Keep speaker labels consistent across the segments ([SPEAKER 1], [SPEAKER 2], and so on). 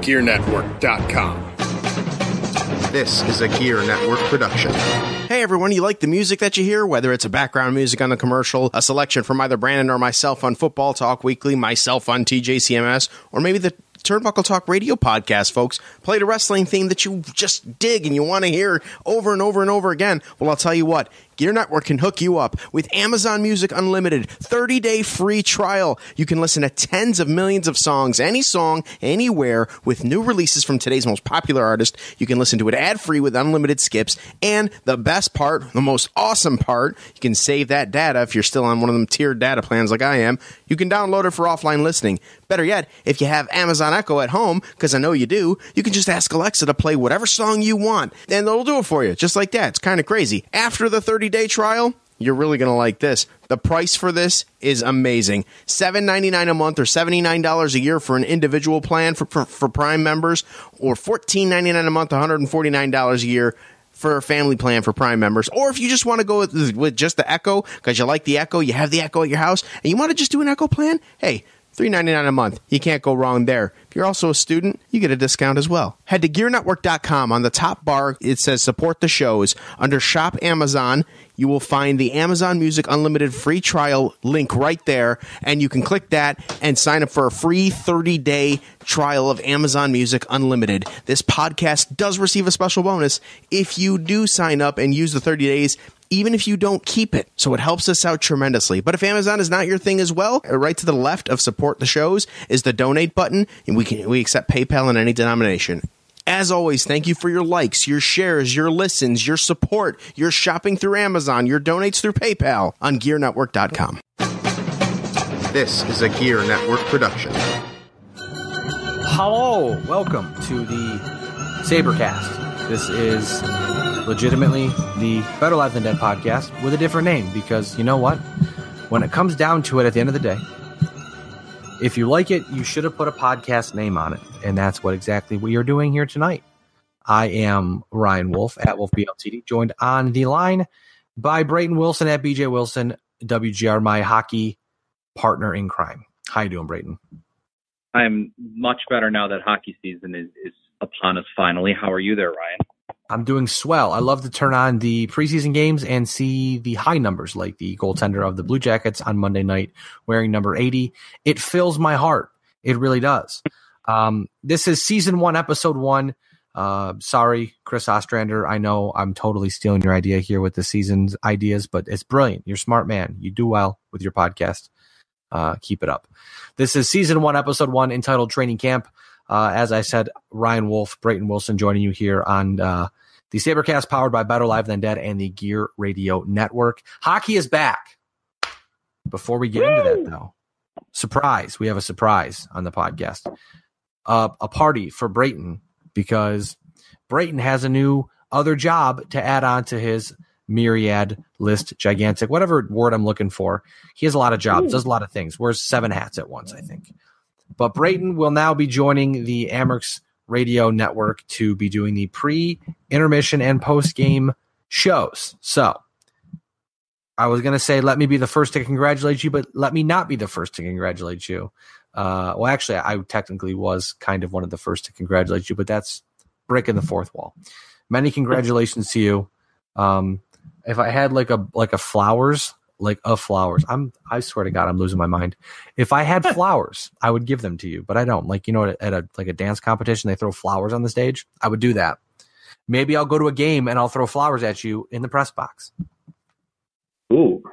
[SPEAKER 1] GearNetwork.com.
[SPEAKER 2] This is a Gear Network production.
[SPEAKER 3] Hey everyone, you like the music that you hear? Whether it's a background music on the commercial, a selection from either Brandon or myself on Football Talk Weekly, myself on TJCMS, or maybe the Turnbuckle Talk Radio podcast, folks. Play the wrestling theme that you just dig and you want to hear over and over and over again. Well, I'll tell you what. Gear Network can hook you up with Amazon Music Unlimited 30-day free trial. You can listen to tens of millions of songs, any song, anywhere, with new releases from today's most popular artist. You can listen to it ad-free with unlimited skips. And the best part, the most awesome part, you can save that data if you're still on one of them tiered data plans like I am. You can download it for offline listening. Better yet, if you have Amazon Echo at home, because I know you do, you can just ask Alexa to play whatever song you want, and they'll do it for you, just like that. It's kind of crazy. After the 30-day trial, you're really going to like this. The price for this is amazing. $7.99 a month or $79 a year for an individual plan for Prime members, or $14.99 a month, $149 a year for a family plan for Prime members. Or if you just want to go with just the Echo, because you like the Echo, you have the Echo at your house, and you want to just do an Echo plan, hey, $3.99 a month. You can't go wrong there. If you're also a student, you get a discount as well. Head to GearNetwork.com. On the top bar, it says Support the Shows. Under Shop Amazon, you will find the Amazon Music Unlimited free trial link right there, and you can click that and sign up for a free 30-day trial of Amazon Music Unlimited. This podcast does receive a special bonus if you do sign up and use the 30 days, even if you don't keep it. So it helps us out tremendously. But if Amazon is not your thing as well, right to the left of Support the Shows is the donate button, and we accept PayPal in any denomination. As always, thank you for your likes, your shares, your listens, your support, your shopping through Amazon, your donates through PayPal on GearNetwork.com.
[SPEAKER 2] This is a Gear Network production.
[SPEAKER 4] Hello, welcome to the Sabrecast. This is legitimately the Better Life Than Dead podcast with a different name, because you know what? When it comes down to it at the end of the day, if you like it, you should have put a podcast name on it. And that's what exactly we are doing here tonight. I am Ryan Wolfe at Wolfe BLTD, joined on the line by Brayton Wilson at BJ Wilson, WGR, my hockey partner in crime. How you doing, Brayton?
[SPEAKER 5] I'm much better now that hockey season is upon us finally. How are you there, Ryan?
[SPEAKER 4] I'm doing swell. I love to turn on the preseason games and see the high numbers, like the goaltender of the Blue Jackets on Monday night wearing number 80. It fills my heart. It really does. This is season 1, episode 1. Sorry, Chris Ostrander. I know I'm totally stealing your idea here with the season's ideas, but it's brilliant. You're a smart man. You do well with your podcast. Keep it up. This is season 1, episode 1, entitled Training Camp. As I said, Ryan Wolfe, Brayton Wilson joining you here on the Sabrecast, powered by Better Live Than Dead and the Gear Radio Network. Hockey is back. Before we get into that, though, surprise. We have a surprise on the podcast. A party for Brayton, because Brayton has a new other job to add on to his myriad list, gigantic, whatever word I'm looking for. He has a lot of jobs, does a lot of things, wears 7 hats at once, I think. But Brayton will now be joining the Amerks Radio Network to be doing the pre-intermission and post-game shows. So I was going to say, let me be the first to congratulate you, but let me not be the first to congratulate you. Well, actually, I technically was kind of one of the first to congratulate you, but that's breaking the fourth wall. Many congratulations to you. If I had like a flowers, I swear to God, I'm losing my mind. If I had flowers, I would give them to you, but I don't. Like, you know, at a dance competition, they throw flowers on the stage. I would do that. Maybe I'll go to a game and I'll throw flowers at you in the press box.
[SPEAKER 5] Ooh,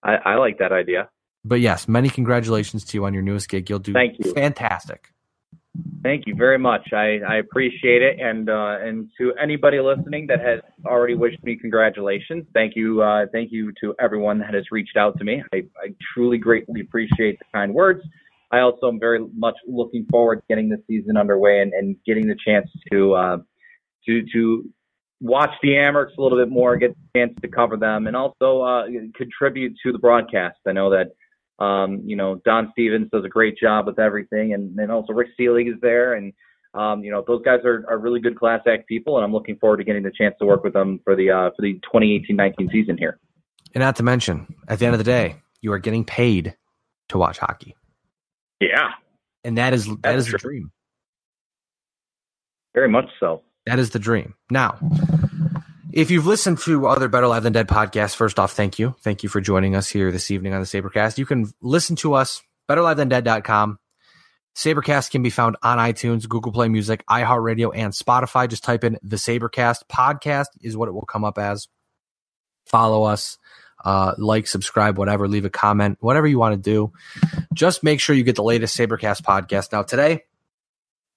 [SPEAKER 5] I like that idea.
[SPEAKER 4] But yes, many congratulations to you on your newest gig. You'll do fantastic.
[SPEAKER 5] Thank you very much. I appreciate it. And to anybody listening that has already wished me congratulations, thank you. Thank you to everyone that has reached out to me. I truly greatly appreciate the kind words. I also am very much looking forward to getting the season underway and getting the chance to watch the Amerks a little bit more, get the chance to cover them, and also contribute to the broadcast. I know that Don Stevens does a great job with everything, and also Rick Seelig is there, and those guys are really good class act people, and I'm looking forward to getting the chance to work with them for the 2018-19 season here.
[SPEAKER 4] And not to mention, at the end of the day, you are getting paid to watch hockey.
[SPEAKER 5] Yeah,
[SPEAKER 4] and that is the dream.
[SPEAKER 5] Very much so.
[SPEAKER 4] That is the dream. Now, if you've listened to other Better Live Than Dead podcasts, first off, thank you. Thank you for joining us here this evening on the Sabrecast. You can listen to us, betterlivethandead.com. Sabrecast can be found on iTunes, Google Play Music, iHeartRadio, and Spotify. Just type in the Sabrecast. Podcast is what it will come up as. Follow us, like, subscribe, whatever, leave a comment, whatever you want to do. Just make sure you get the latest Sabrecast podcast. Now, today,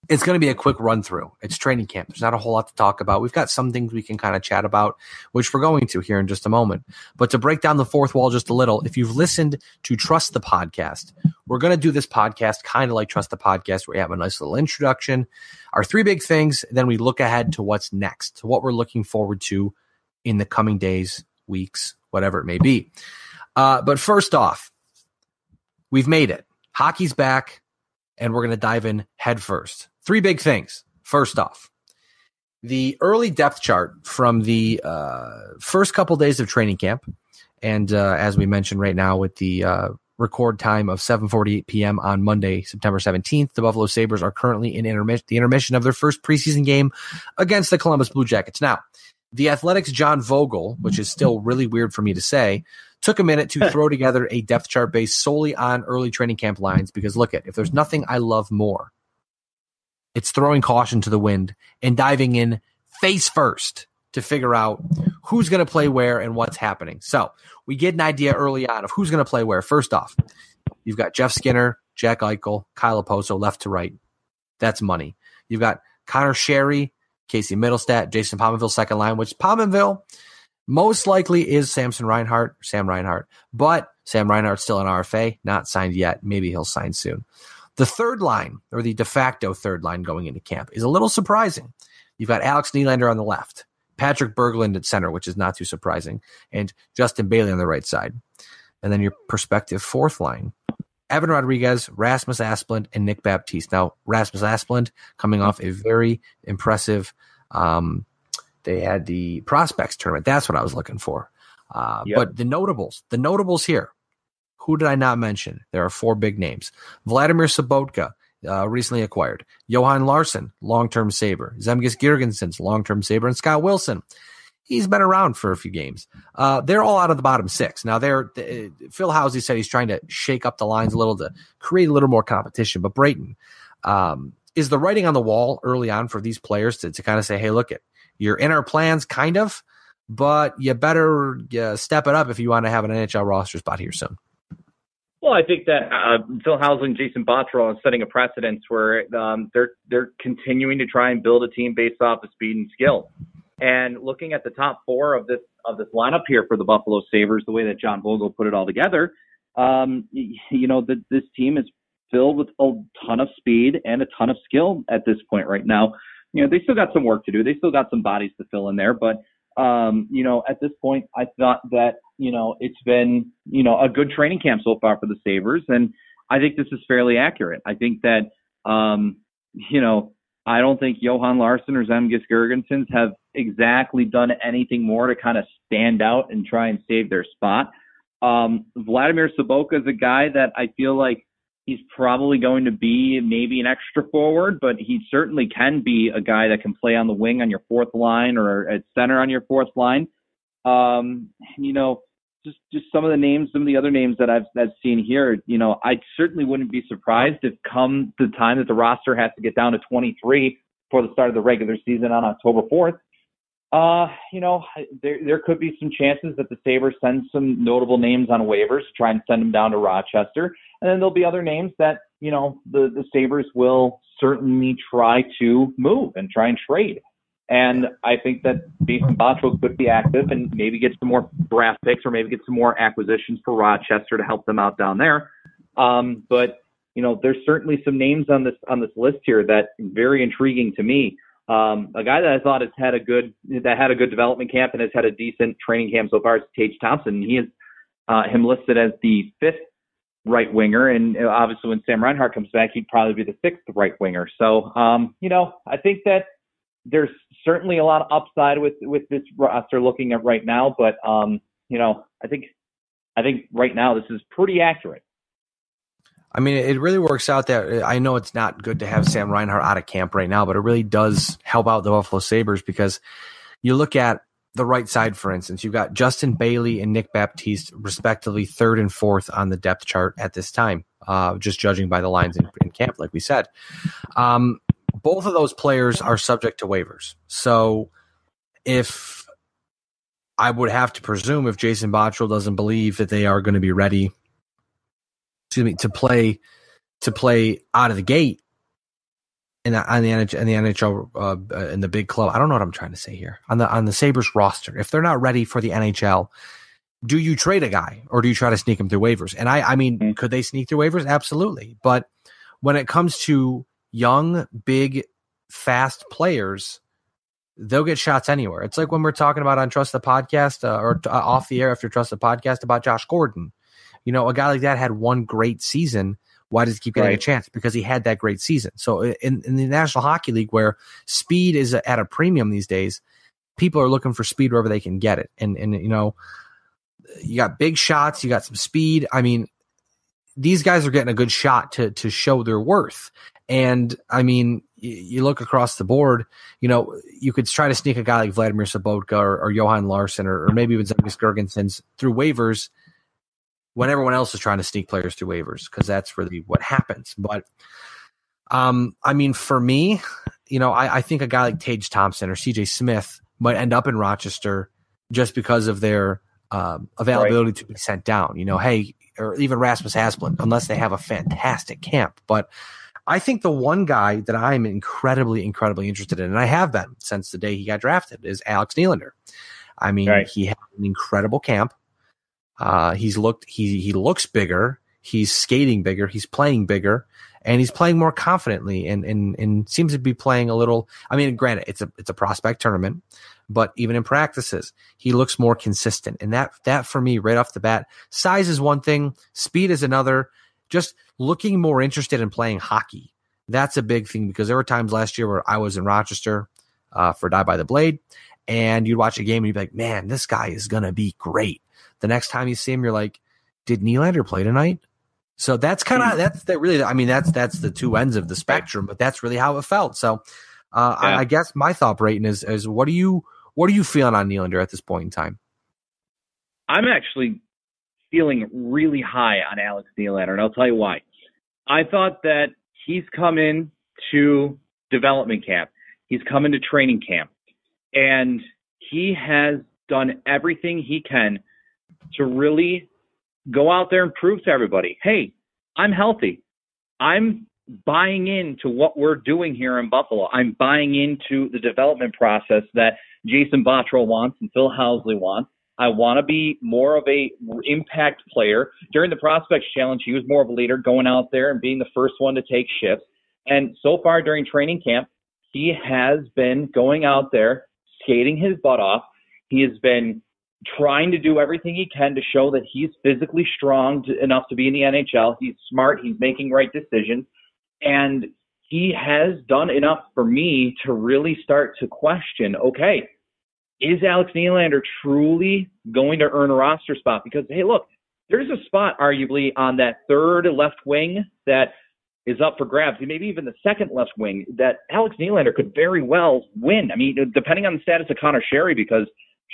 [SPEAKER 4] it's going to be a quick run through. It's training camp. There's not a whole lot to talk about. We've got some things we can kind of chat about, which we're going to here in just a moment. But to break down the fourth wall just a little, if you've listened to Trust the Podcast, we're going to do this podcast kind of like Trust the Podcast, where we have a nice little introduction, our three big things, then we look ahead to what's next, to what we're looking forward to in the coming days, weeks, whatever it may be. But first off, we've made it. Hockey's back, and we're going to dive in head first. Three big things. First off, the early depth chart from the first couple days of training camp, and as we mentioned right now with the record time of 7:48 p.m. on Monday, September 17th, the Buffalo Sabres are currently in the intermission of their first preseason game against the Columbus Blue Jackets. Now, the Athletics' John Vogel, which is still really weird for me to say, took a minute to throw together a depth chart based solely on early training camp lines because, look, if there's nothing I love more, it's throwing caution to the wind and diving in face first to figure out who's going to play where and what's happening. So we get an idea early on of who's going to play where. First off, you've got Jeff Skinner, Jack Eichel, Kyle Oposo, left to right. That's money. You've got Connor Sherry, Casey Middlestat, Jason Pominville, second line, which Pominville most likely is Sam Reinhart, but Sam Reinhart's still an RFA, not signed yet. Maybe he'll sign soon. The third line, or the de facto third line going into camp, is a little surprising. You've got Alex Nylander on the left, Patrick Berglund at center, which is not too surprising, and Justin Bailey on the right side. And then your prospective fourth line, Evan Rodriguez, Rasmus Asplund, and Nick Baptiste. Now, Rasmus Asplund coming off a very impressive they had the prospects tournament. That's what I was looking for. But the notables here, who did I not mention? There are four big names. Vladimir Sobotka, recently acquired. Johan Larsson, long-term Sabre. Zemgus Girgensons, long-term Sabre. And Scott Wilson, he's been around for a few games. They're all out of the bottom six. Now, Phil Housey said he's trying to shake up the lines a little to create a little more competition. But Brayton, is the writing on the wall early on for these players to kind of say, hey, look, you're in our plans, kind of, but you better step it up if you want to have an NHL roster spot here soon.
[SPEAKER 5] Well, I think that Phil Housey and Jason Botterill are setting a precedent where they're continuing to try and build a team based off of speed and skill. And looking at the top four of this lineup here for the Buffalo Sabres, the way that John Vogel put it all together, this team is filled with a ton of speed and a ton of skill at this point right now. They still got some work to do. They still got some bodies to fill in there. But, at this point, I thought that, it's been, a good training camp so far for the Sabres. And I think this is fairly accurate. I think that, I don't think Johan Larsson or Zemgus Girgensons have exactly done anything more to kind of stand out and try and save their spot. Vladimir Sobotka is a guy that I feel like he's probably going to be maybe an extra forward, but he certainly can be a guy that can play on the wing on your fourth line or at center on your fourth line. Just some of the other names that I've seen here, I certainly wouldn't be surprised if come the time that the roster has to get down to 23 for the start of the regular season on October 4th, there could be some chances that the Sabres send some notable names on waivers, try and send them down to Rochester. And then there'll be other names that, the Sabres will certainly try to move and try and trade. And I think that Jason Botterill could be active and maybe get some more draft picks or maybe get some more acquisitions for Rochester to help them out down there. But there's certainly some names on this list here that very intriguing to me. A guy that I thought had a good development camp and has had a decent training camp so far is Tage Thompson. He is him listed as the fifth right winger, and obviously when Sam Reinhart comes back, he'd probably be the sixth right winger. So, I think that there's certainly a lot of upside with this roster looking at right now, but I think right now this is pretty accurate.
[SPEAKER 4] I mean, it really works out that I know it's not good to have Sam Reinhart out of camp right now, but it really does help out the Buffalo Sabres because you look at the right side, for instance, you've got Justin Bailey and Nick Baptiste, respectively, 3rd and 4th on the depth chart at this time, just judging by the lines in camp, like we said. Both of those players are subject to waivers. So if I would have to presume if Jason Botterill doesn't believe that they are going to be ready to play out of the gate in the NHL in the big club. I don't know what I'm trying to say here on the Sabres roster. If they're not ready for the NHL, do you trade a guy or do you try to sneak him through waivers? And I mean, could they sneak through waivers? Absolutely. But when it comes to young, big, fast players, they'll get shots anywhere. It's like when we're talking about on Trust the Podcast off the air after Trust the Podcast about Josh Gordon. You know, a guy like that had one great season. Why does he keep getting a chance? Because he had that great season. So in the National Hockey League, where speed is at a premium these days, people are looking for speed wherever they can get it. And you know, you got big shots, you got some speed. I mean, these guys are getting a good shot to show their worth. And I mean, you look across the board, you know, you could try to sneak a guy like Vladimir Sobotka or Johan Larsson or maybe even Zemgus Girgensons through waivers when everyone else is trying to sneak players through waivers, because that's really what happens. But I mean, for me, you know, I think a guy like Tage Thompson or CJ Smith might end up in Rochester just because of their availability to be sent down. You know, hey, or even Rasmus Asplund, unless they have a fantastic camp. But I think the one guy that I'm incredibly, incredibly interested in, and I have been since the day he got drafted, is Alex Nylander. I mean, he had an incredible camp. He looks bigger. He's skating bigger. He's playing bigger, and he's playing more confidently and seems to be playing a little. I mean, granted, it's a prospect tournament, but even in practices, he looks more consistent. And that for me, right off the bat, size is one thing, speed is another. Just looking more interested in playing hockey. That's a big thing, because there were times last year where I was in Rochester for Die by the Blade, and you'd watch a game and you'd be like, man, this guy is going to be great. The next time you see him, you're like, did Nylander play tonight? So that's kind of, that's the two ends of the spectrum, but that's really how it felt. So I guess my thought, Brayton, is what are you feeling on Nylander at this point in time?
[SPEAKER 5] I'm actually feeling really high on Alex Nylander, and I'll tell you why. I thought that he's come in to development camp. He's come into training camp, and he has done everything he can to really go out there and prove to everybody, hey, I'm healthy. I'm buying into what we're doing here in Buffalo. I'm buying into the development process that Jason Botterill wants and Phil Housley wants. I want to be more of a impact player. During the Prospects Challenge, he was more of a leader, going out there and being the first one to take shifts. And so far during training camp, he has been going out there, skating his butt off. He has been trying to do everything he can to show that he's physically strong enough to be in the NHL. He's smart. He's making right decisions. And he has done enough for me to really start to question, okay, is Alex Nylander truly going to earn a roster spot? Because, hey, look, there's a spot arguably on that third left wing that is up for grabs, maybe even the second left wing, that Alex Nylander could very well win. I mean, depending on the status of Connor Sherry, because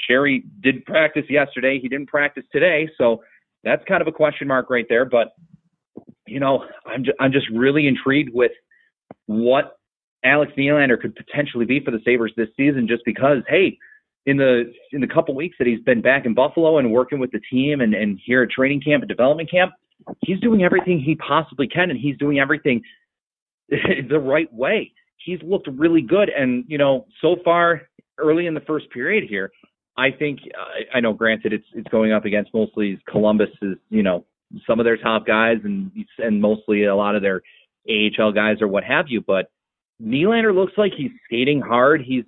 [SPEAKER 5] Sherry did practice yesterday. He didn't practice today. So that's kind of a question mark right there. But, you know, I'm just really intrigued with what Alex Nylander could potentially be for the Sabres this season, just because, hey, in the couple weeks that he's been back in Buffalo and working with the team and here at training camp and development camp, he's doing everything he possibly can, and he's doing everything the right way. He's looked really good. And, you know, so far early in the first period here, I think, I know, granted, it's going up against mostly Columbus's, you know, some of their top guys and mostly a lot of their AHL guys or what have you. But Nylander looks like he's skating hard. He's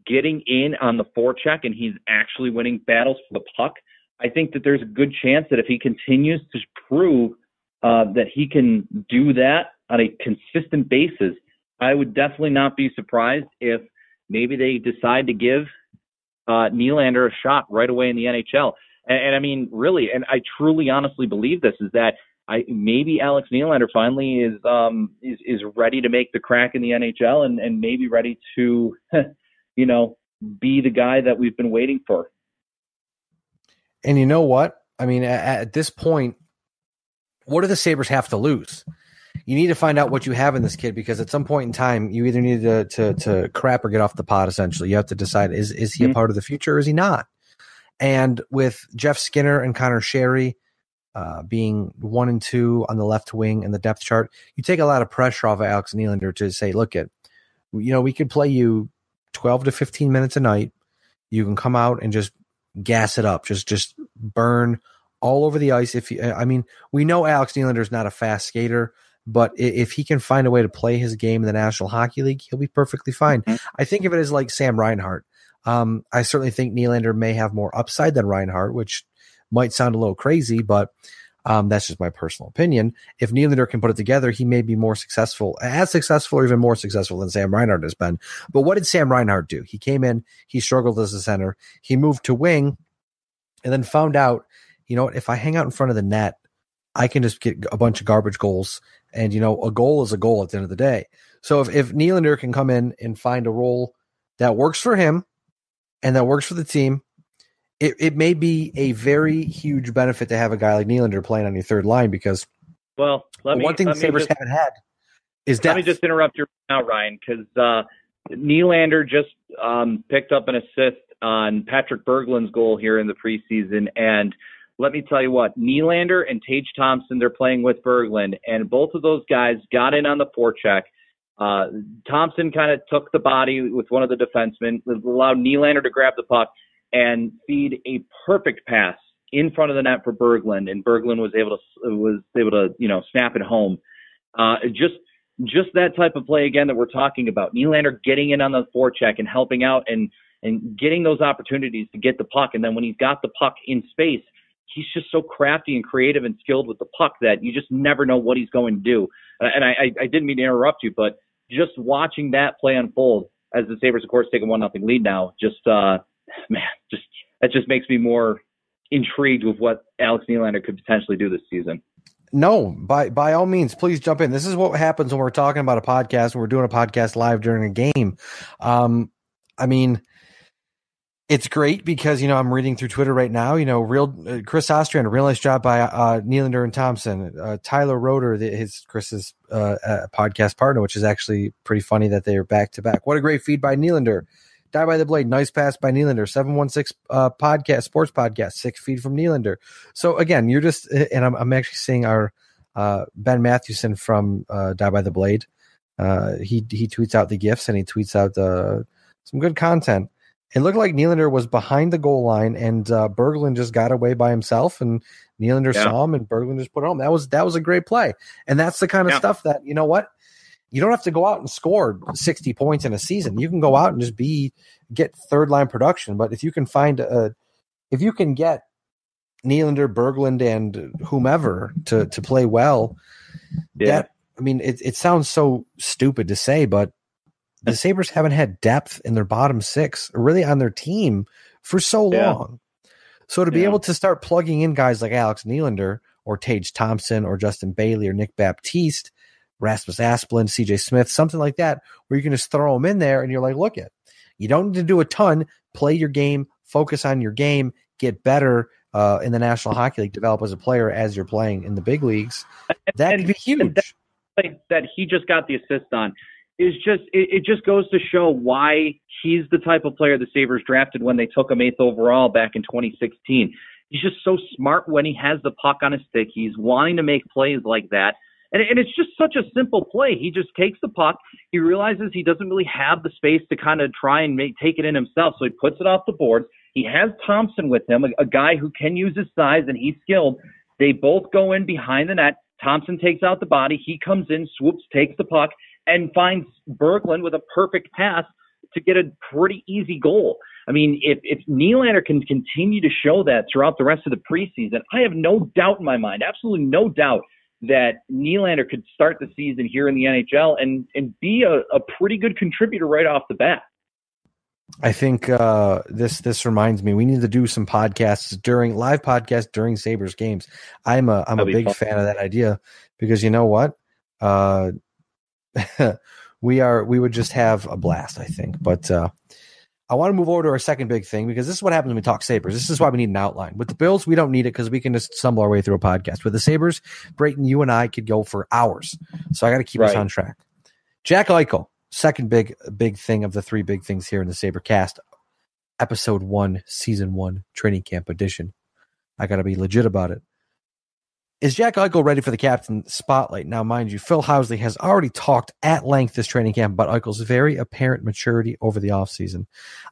[SPEAKER 5] getting in on the forecheck, and he's actually winning battles for the puck. I think that there's a good chance that if he continues to prove that he can do that on a consistent basis, I would definitely not be surprised if maybe they decide to give Nylander a shot right away in the NHL. And I mean, really, and I truly honestly believe this, is that maybe Alex Nylander finally is ready to make the crack in the NHL and maybe ready to, be the guy that we've been waiting for.
[SPEAKER 4] And you know what? I mean, at this point, what do the Sabres have to lose? You need to find out what you have in this kid, because at some point in time, you either need to crap or get off the pot, essentially. You have to decide, is he a part of the future or is he not? And with Jeff Skinner and Connor Sherry being 1 and 2 on the left wing in the depth chart, you take a lot of pressure off of Alex Nylander to say, look, we could play you 12 to 15 minutes a night. You can come out and just gas it up, just burn all over the ice. We know Alex Nylander is not a fast skater, but if he can find a way to play his game in the National Hockey League, he'll be perfectly fine. I think of it as like Sam Reinhart. I certainly think Nylander may have more upside than Reinhart, which might sound a little crazy, but that's just my personal opinion. If Nylander can put it together, he may be as successful or even more successful than Sam Reinhart has been. But what did Sam Reinhart do? He came in, he struggled as a center, he moved to wing, and then found out, if I hang out in front of the net, I can just get a bunch of garbage goals. And, a goal is a goal at the end of the day. So if Nylander can come in and find a role that works for him and that works for the team, it may be a very huge benefit to have a guy like Nylander playing on your third line, because one thing the Sabres haven't had is depth.
[SPEAKER 5] Let me just interrupt you now, Ryan, because Nylander just picked up an assist on Patrick Berglund's goal here in the preseason. And let me tell you what, Nylander and Tage Thompson, they're playing with Berglund, and both of those guys got in on the forecheck. Thompson kind of took the body with one of the defensemen, allowed Nylander to grab the puck and feed a perfect pass in front of the net for Berglund, and Berglund was able to snap it home. Just that type of play again that we're talking about. Nylander getting in on the forecheck and helping out and getting those opportunities to get the puck, and then when he's got the puck in space, he's just so crafty and creative and skilled with the puck that you just never know what he's going to do. And I didn't mean to interrupt you, but just watching that play unfold as the Sabres, of course, take a 1-0 lead now, that just makes me more intrigued with what Alex Nylander could potentially do this season.
[SPEAKER 4] No, by all means, please jump in. This is what happens when we're talking about a podcast, when we're doing a podcast live during a game. It's great because, I'm reading through Twitter right now, Chris Ostrian, real nice job by Nylander and Thompson. Tyler Roeder, Chris's podcast partner, which is actually pretty funny that they are back to back. What a great feed by Nylander. Die by the Blade, nice pass by Nylander. 716 podcast, sports podcast, 6 feed from Nylander. So again, you're just, and I'm actually seeing our Ben Mathewson from Die by the Blade. He tweets out the GIFs and he tweets out some good content. It looked like Nylander was behind the goal line, and Berglund just got away by himself, and Nylander saw him, and Berglund just put it home. That was a great play, and that's the kind of stuff that, you know what, you don't have to go out and score 60 points in a season. You can go out and just get third line production. But if you can get Nylander, Berglund, and whomever to play well, it sounds so stupid to say, but the Sabres haven't had depth in their bottom six, or really on their team, for so long. So to be able to start plugging in guys like Alex Nylander or Tage Thompson or Justin Bailey or Nick Baptiste, Rasmus Asplund, CJ Smith, something like that, where you can just throw them in there and you're like, look you don't need to do a ton, play your game, focus on your game, get better in the National Hockey League, develop as a player as you're playing in the big leagues. That could be huge.
[SPEAKER 5] That he just got the assist on. It just goes to show why he's the type of player the Sabres drafted when they took him 8th overall back in 2016. He's just so smart when he has the puck on his stick. He's wanting to make plays like that. And it's just such a simple play. He just takes the puck. He realizes he doesn't really have the space to kind of try and take it in himself. So he puts it off the boards. He has Thompson with him, a guy who can use his size and he's skilled. They both go in behind the net. Thompson takes out the body. He comes in, swoops, takes the puck, and finds Berglund with a perfect pass to get a pretty easy goal. I mean, if Nylander can continue to show that throughout the rest of the preseason, I have no doubt in my mind, absolutely no doubt, that Nylander could start the season here in the NHL and be a pretty good contributor right off the bat.
[SPEAKER 4] I think this reminds me we need to do some live podcasts during Sabres games. I'm a big fan of that idea because you know what? we would just have a blast, I think. But I want to move over to our second big thing because this is what happens when we talk Sabres. This is why we need an outline. With the Bills, we don't need it because we can just stumble our way through a podcast. With the Sabres, Brayton, you and I could go for hours. So I got to keep us on track. Jack Eichel, second big thing of the three big things here in the Sabrecast. Episode 1, Season 1, Training Camp Edition. I got to be legit about it. Is Jack Eichel ready for the captain spotlight? Now, mind you, Phil Housley has already talked at length this training camp about Eichel's very apparent maturity over the offseason.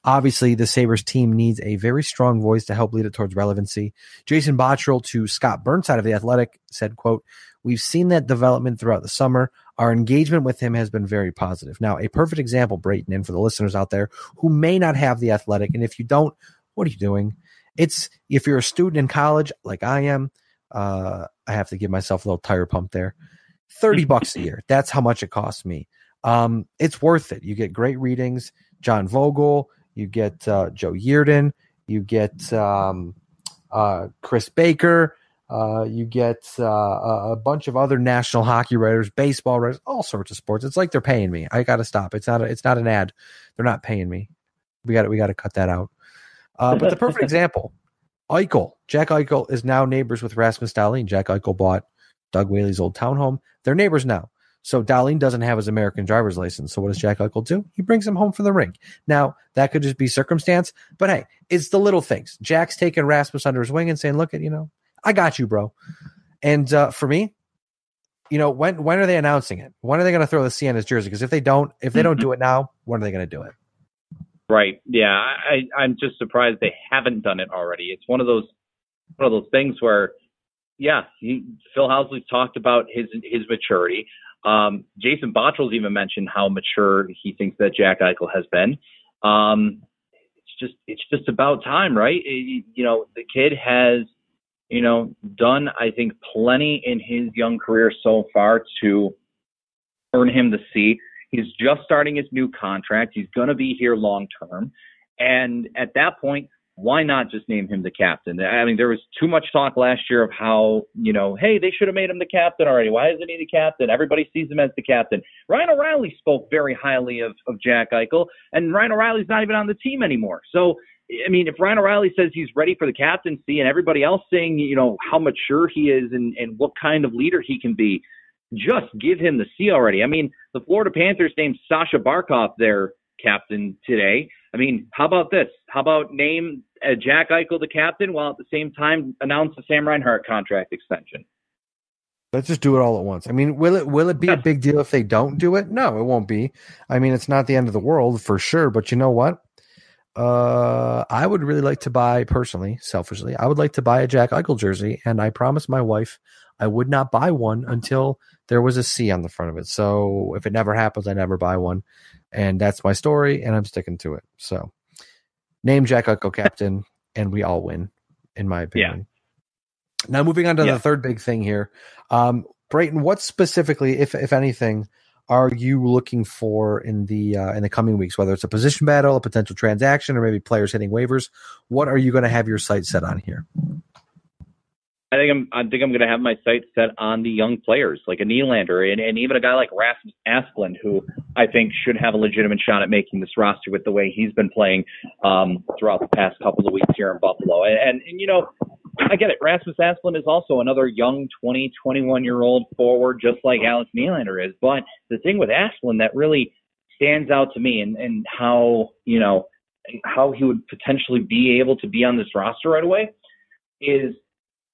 [SPEAKER 4] Obviously, the Sabres team needs a very strong voice to help lead it towards relevancy. Jason Botterill to Scott Burnside of The Athletic said, quote, "We've seen that development throughout the summer. Our engagement with him has been very positive." Now, a perfect example, Brayton, and for the listeners out there who may not have The Athletic, and if you don't, what are you doing? It's if you're a student in college like I am, I have to give myself a little tire pump there. $30 a year. That's how much it costs me. It's worth it. You get great readings. John Vogel. You get Joe Yearden. You get Chris Baker. You get a bunch of other national hockey writers, baseball writers, all sorts of sports. It's like they're paying me. I got to stop. It's not an ad. They're not paying me. We got to cut that out. But the perfect example. Jack Eichel is now neighbors with Rasmus Dahlin. Jack Eichel bought Doug Whaley's old townhome. They're neighbors now. So Dahlin doesn't have his American driver's license. So what does Jack Eichel do? He brings him home from the rink. Now, that could just be circumstance, but hey, it's the little things. Jack's taking Rasmus under his wing and saying, look, I got you, bro. And for me, when are they announcing it? When are they going to throw the C on his jersey? Because if they don't do it now, when are they going to do it?
[SPEAKER 5] Right. Yeah. I'm just surprised they haven't done it already. It's one of those things where, yeah, Phil Housley's talked about his maturity. Jason Botterill's even mentioned how mature he thinks that Jack Eichel has been. It's just about time, right? The kid has, done, I think, plenty in his young career so far to earn him the C. He's just starting his new contract. He's going to be here long term. And at that point, why not just name him the captain? I mean, there was too much talk last year of how, hey, they should have made him the captain already. Why isn't he the captain? Everybody sees him as the captain. Ryan O'Reilly spoke very highly of Jack Eichel, and Ryan O'Reilly's not even on the team anymore. So, I mean, if Ryan O'Reilly says he's ready for the captaincy and everybody else saying, how mature he is and what kind of leader he can be, just give him the C already. I mean, the Florida Panthers named Sasha Barkov their captain today. I mean, how about this? How about name Jack Eichel the captain while at the same time announce the Sam Reinhart contract extension?
[SPEAKER 4] Let's just do it all at once. I mean, will it be a big deal if they don't do it? No, it won't be. I mean, it's not the end of the world for sure. But you know what? I would really like to buy, personally, selfishly, I would like to buy a Jack Eichel jersey, and I promised my wife I would not buy one until there was a C on the front of it. So if it never happens, I never buy one. And that's my story, and I'm sticking to it. So name Jack Eichel captain, and we all win, in my opinion. Yeah. Now moving on to the third big thing here. Brayton, what specifically, if anything, are you looking for in the coming weeks, whether it's a position battle, a potential transaction, or maybe players hitting waivers? What are you going to have your sights set on here?
[SPEAKER 5] I think I'm going to have my sights set on the young players like a Nylander and even a guy like Rasmus Asplund, who I think should have a legitimate shot at making this roster with the way he's been playing throughout the past couple of weeks here in Buffalo. And I get it. Rasmus Asplund is also another young 20, 21-year-old forward, just like Alex Nylander is. But the thing with Asplund that really stands out to me and how he would potentially be able to be on this roster right away is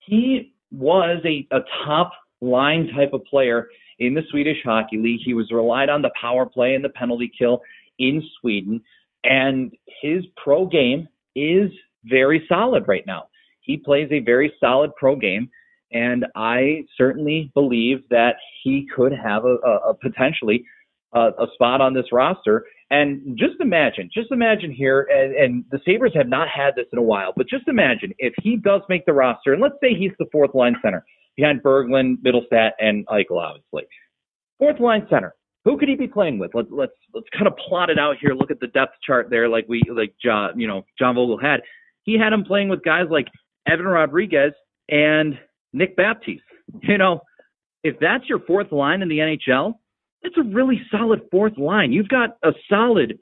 [SPEAKER 5] he was a top line type of player in the Swedish Hockey League. He was relied on the power play and the penalty kill in Sweden. And his pro game is very solid right now. He plays a very solid pro game. And I certainly believe that he could have a potentially a spot on this roster. And just imagine here, and the Sabres have not had this in a while, but just imagine if he does make the roster, and let's say he's the fourth line center behind Berglund, Middlestat, and Eichel, obviously. Fourth line center. who could he be playing with? Let's kind of plot it out here. Look at the depth chart there, like John Vogel had. He had him playing with guys like Evan Rodriguez and Nick Baptiste. If that's your fourth line in the NHL, it's a really solid fourth line. You've got a solid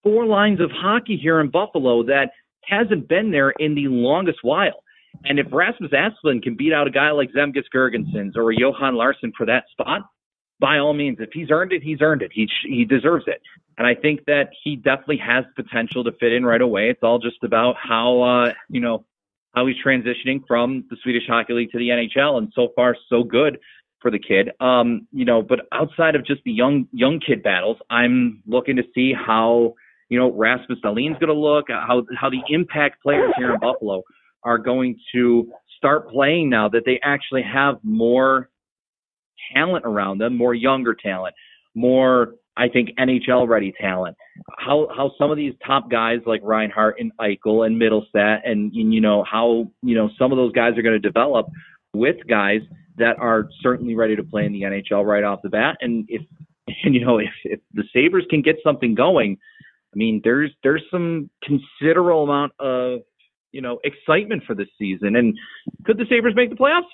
[SPEAKER 5] 4 lines of hockey here in Buffalo that hasn't been there in the longest while. And if Rasmus Asplund can beat out a guy like Zemgus Girgensons or Johan Larsson for that spot, by all means, if he's earned it, he's earned it. He deserves it. And I think that he definitely has potential to fit in right away. It's all just about how he's transitioning from the Swedish Hockey League to the NHL. And so far, so good for the kid. But outside of just the young kid battles, I'm looking to see how, Rasmus Dahlin's going to look, how the impact players here in Buffalo are going to start playing now that they actually have more talent around them, more younger talent, more, I think, NHL-ready talent. How some of these top guys like Reinhart and Eichel and Middlestat and how some of those guys are going to develop with guys that are certainly ready to play in the NHL right off the bat. And if the Sabres can get something going, I mean, there's some considerable amount of, excitement for this season. And could the Sabres make the playoffs?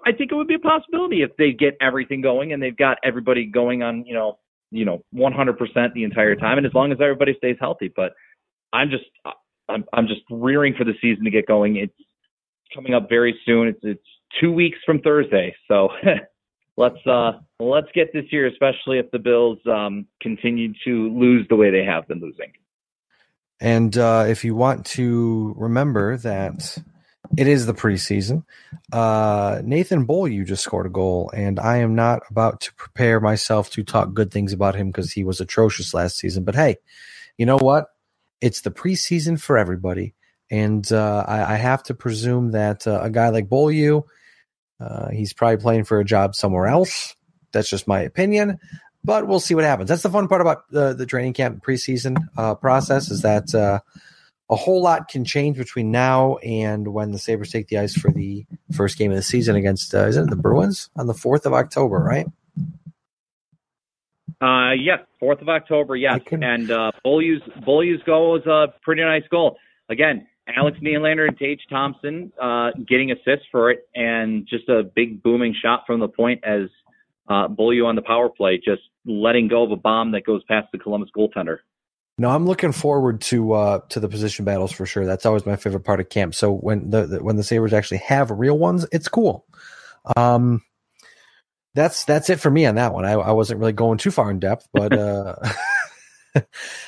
[SPEAKER 5] I think it would be a possibility if they get everything going and they've got everybody going on, 100% the entire time. And as long as everybody stays healthy, but I'm just rearing for the season to get going. It's coming up very soon. It's 2 weeks from Thursday. So let's get this year, especially if the Bills continue to lose the way they have been losing.
[SPEAKER 4] And if you want to remember that it is the preseason, Nathan Beaulieu just scored a goal, and I am not about to prepare myself to talk good things about him because he was atrocious last season. But hey, you know what? It's the preseason for everybody. And I have to presume that a guy like Beaulieu, he's probably playing for a job somewhere else. That's just my opinion. But we'll see what happens. That's the fun part about the training camp preseason process is that a whole lot can change between now and when the Sabres take the ice for the first game of the season against, is it the Bruins on the 4th of October, right?
[SPEAKER 5] Yes, 4th of October, yes. And Beaulieu's goal was a pretty nice goal. Again, Alex Nylander and Tage Thompson getting assists for it, and just a big booming shot from the point as Beaulieu on the power play, just letting go of a bomb that goes past the Columbus goaltender.
[SPEAKER 4] No, I'm looking forward to the position battles for sure. That's always my favorite part of camp. So when the Sabres actually have real ones, it's cool. That's it for me on that one. I wasn't really going too far in depth, but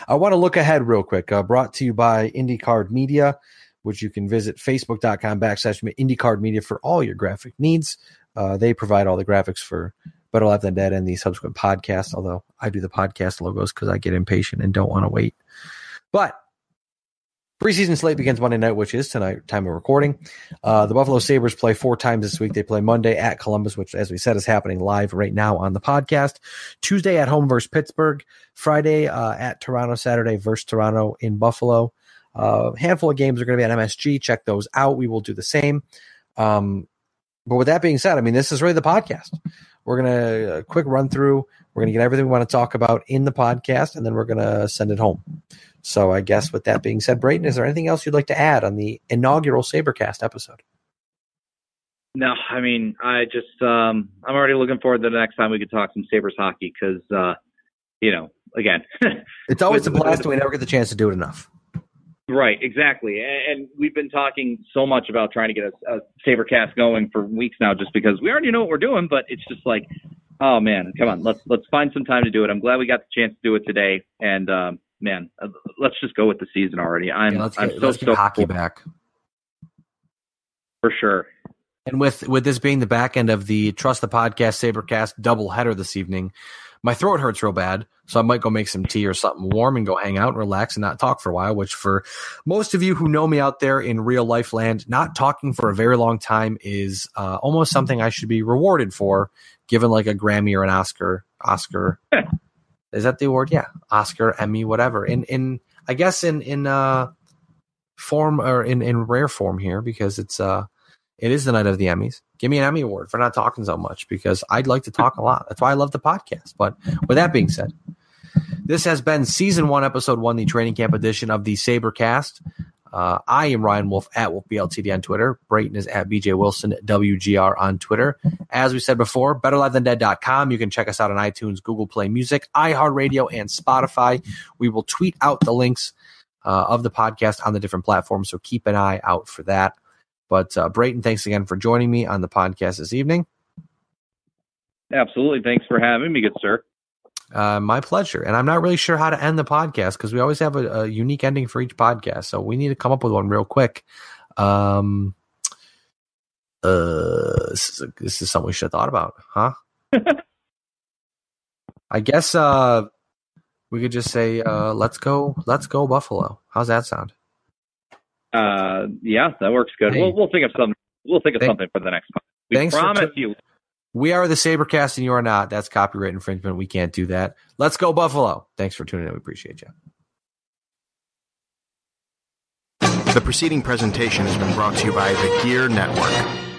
[SPEAKER 4] I want to look ahead real quick. Brought to you by IndyCard Media, which you can visit facebook.com/IndyCard Media for all your graphic needs. They provide all the graphics for Better Life Than Dead and the subsequent podcast, although I do the podcast logos because I get impatient and don't want to wait. But preseason slate begins Monday night, which is tonight, time of recording. The Buffalo Sabres play 4 times this week. They play Monday at Columbus, which, as we said, is happening live right now on the podcast. Tuesday at home versus Pittsburgh. Friday at Toronto. Saturday versus Toronto in Buffalo. A handful of games are going to be at MSG. Check those out. We will do the same. But with that being said, I mean, this is really the podcast. We're going to a quick run through. We're going to get everything we want to talk about in the podcast, and then we're going to send it home. So I guess with that being said, Brayton, is there anything else you'd like to add on the inaugural Sabrecast episode?
[SPEAKER 5] No, I mean, I'm already looking forward to the next time we could talk some Sabres hockey because, again.
[SPEAKER 4] It's always a blast and we never get the chance to do it enough.
[SPEAKER 5] Right, exactly. And we've been talking so much about trying to get a Sabrecast going for weeks now just because we already know what we're doing, but it's just like, oh, man, come on, let's find some time to do it. I'm glad we got the chance to do it today. And, man, let's just go with the season already.
[SPEAKER 4] Let's get hockey back.
[SPEAKER 5] For sure.
[SPEAKER 4] And with this being the back end of the Trust the Podcast Sabrecast doubleheader this evening, my throat hurts real bad, so I might go make some tea or something warm and go hang out and relax and not talk for a while, which for most of you who know me out there in real life land, not talking for a very long time is almost something I should be rewarded for, given like a Grammy or an Oscar. Is that the award? Yeah. Oscar, Emmy, whatever. In form or in rare form here because it's It is the night of the Emmys. Give me an Emmy Award for not talking so much, because I'd like to talk a lot. That's why I love the podcast. But with that being said, this has been Season 1, Episode 1, the training camp edition of the Sabrecast. I am Ryan Wolfe at WolfBLTD on Twitter. Brayton is at BJ Wilson WGR on Twitter. As we said before, betterlivethandead.com. You can check us out on iTunes, Google Play Music, iHeartRadio, and Spotify. We will tweet out the links of the podcast on the different platforms, so keep an eye out for that. But Brayton, thanks again for joining me on the podcast this evening.
[SPEAKER 5] Absolutely. Thanks for having me, good sir.
[SPEAKER 4] My pleasure. And I'm not really sure how to end the podcast, because we always have a unique ending for each podcast. So we need to come up with one real quick. This is something we should have thought about, huh? I guess we could just say, let's go Buffalo. How's that sound?
[SPEAKER 5] Yeah, that works good.
[SPEAKER 4] Hey.
[SPEAKER 5] We'll think of something. We'll think of something for the next one. We promise you.
[SPEAKER 4] We are the Sabrecast and you are not. That's copyright infringement. We can't do that. Let's go Buffalo. Thanks for tuning in. We appreciate you.
[SPEAKER 2] The preceding presentation has been brought to you by the Gear Network.